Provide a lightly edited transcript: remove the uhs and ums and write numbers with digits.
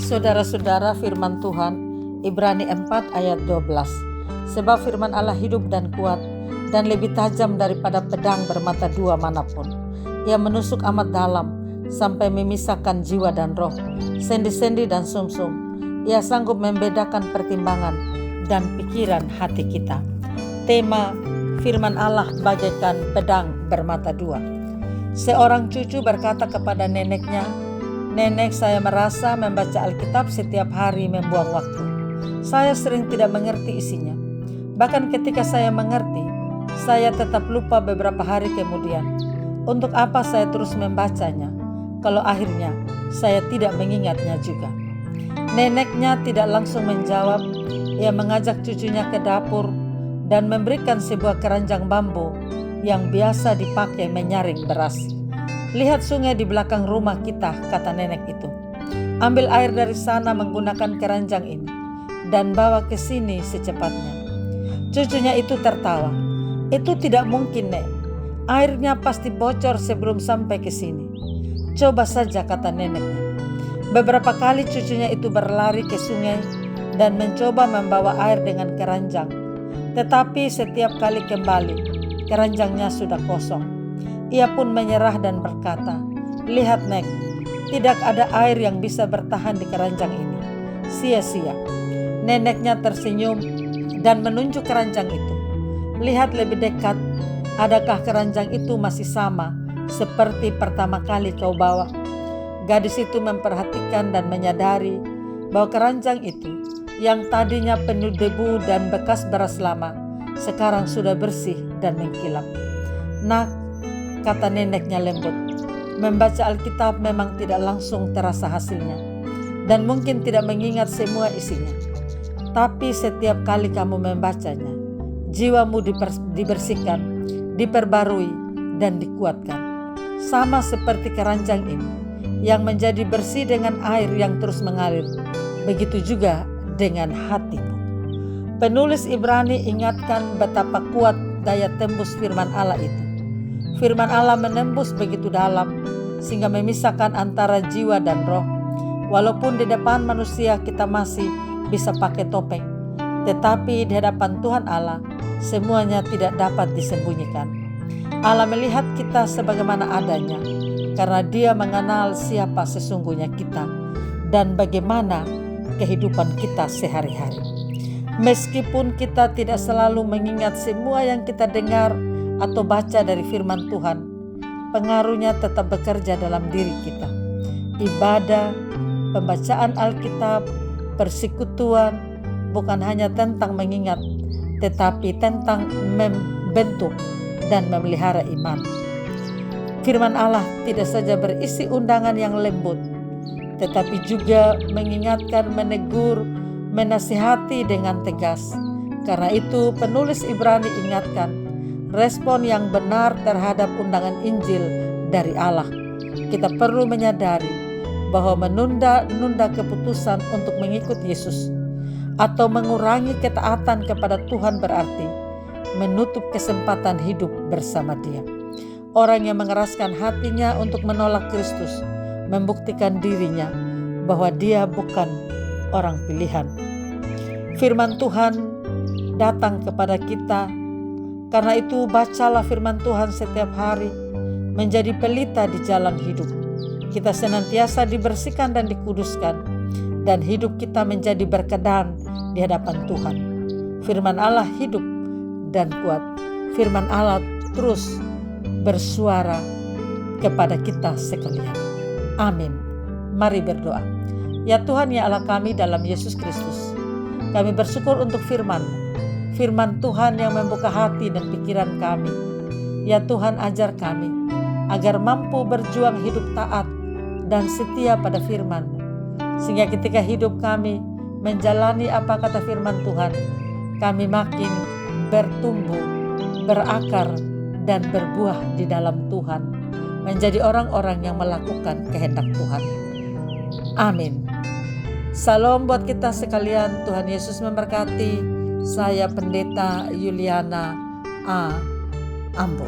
Saudara-saudara, firman Tuhan Ibrani 4 ayat 12. Sebab firman Allah hidup dan kuat dan lebih tajam daripada pedang bermata dua manapun. Ia menusuk amat dalam sampai memisahkan jiwa dan roh, sendi-sendi dan sumsum. Ia sanggup membedakan pertimbangan dan pikiran hati kita. Tema firman Allah bagaikan pedang bermata dua. Seorang cucu berkata kepada neneknya, "Nenek, saya merasa membaca Alkitab setiap hari membuang waktu. Saya sering tidak mengerti isinya. Bahkan ketika saya mengerti, saya tetap lupa beberapa hari kemudian. Untuk apa saya terus membacanya, kalau akhirnya saya tidak mengingatnya juga?" Neneknya tidak langsung menjawab. Ia mengajak cucunya ke dapur dan memberikan sebuah keranjang bambu yang biasa dipakai menyaring beras. "Lihat sungai di belakang rumah kita," kata nenek itu. "Ambil air dari sana menggunakan keranjang ini dan bawa ke sini secepatnya." Cucunya itu tertawa. "Itu tidak mungkin, Nek. Airnya pasti bocor sebelum sampai ke sini." "Coba saja," kata neneknya. Beberapa kali cucunya itu berlari ke sungai dan mencoba membawa air dengan keranjang. Tetapi setiap kali kembali, keranjangnya sudah kosong. Ia pun menyerah dan berkata, "Lihat, Nek, tidak ada air yang bisa bertahan di keranjang ini. Sia-sia." Neneknya tersenyum dan menunjuk keranjang itu. "Lihat lebih dekat, adakah keranjang itu masih sama seperti pertama kali kau bawa?" Gadis itu memperhatikan dan menyadari bahwa keranjang itu yang tadinya penuh debu dan bekas beras lama, sekarang sudah bersih dan mengkilap. "Nak," kata neneknya lembut, "membaca Alkitab memang tidak langsung terasa hasilnya, dan mungkin tidak mengingat semua isinya. Tapi setiap kali kamu membacanya, jiwamu dibersihkan, diperbarui, dan dikuatkan. Sama seperti keranjang ini, yang menjadi bersih dengan air yang terus mengalir, begitu juga dengan hatimu." Penulis Ibrani ingatkan betapa kuat daya tembus firman Allah itu. Firman Allah menembus begitu dalam sehingga memisahkan antara jiwa dan roh. Walaupun di depan manusia kita masih bisa pakai topeng, tetapi di hadapan Tuhan Allah semuanya tidak dapat disembunyikan. Allah melihat kita sebagaimana adanya karena Dia mengenal siapa sesungguhnya kita dan bagaimana kehidupan kita sehari-hari. Meskipun kita tidak selalu mengingat semua yang kita dengar atau baca dari firman Tuhan, pengaruhnya tetap bekerja dalam diri kita. Ibadah, pembacaan Alkitab, persekutuan bukan hanya tentang mengingat, tetapi tentang membentuk dan memelihara iman. Firman Allah tidak saja berisi undangan yang lembut, tetapi juga mengingatkan, menegur, menasihati dengan tegas. Karena itu penulis Ibrani ingatkan respon yang benar terhadap undangan Injil dari Allah. Kita perlu menyadari bahwa menunda keputusan untuk mengikut Yesus atau mengurangi ketaatan kepada Tuhan berarti menutup kesempatan hidup bersama Dia. Orang yang mengeraskan hatinya untuk menolak Kristus membuktikan dirinya bahwa dia bukan orang pilihan. Firman Tuhan datang kepada kita. Karena itu bacalah firman Tuhan setiap hari, menjadi pelita di jalan hidup. Kita senantiasa dibersihkan dan dikuduskan, dan hidup kita menjadi berkenan di hadapan Tuhan. Firman Allah hidup dan kuat. Firman Allah terus bersuara kepada kita sekalian. Amin. Mari berdoa. Ya Tuhan, ya Allah kami dalam Yesus Kristus, kami bersyukur untuk firman Tuhan yang membuka hati dan pikiran kami. Ya Tuhan, ajar kami agar mampu berjuang hidup taat dan setia pada firman-Mu, sehingga ketika hidup kami menjalani apa kata firman Tuhan, kami makin bertumbuh, berakar, dan berbuah di dalam Tuhan, menjadi orang-orang yang melakukan kehendak Tuhan. Amin. Salam buat kita sekalian. Tuhan Yesus memberkati. Saya Pendeta Yuliana A. Ambo.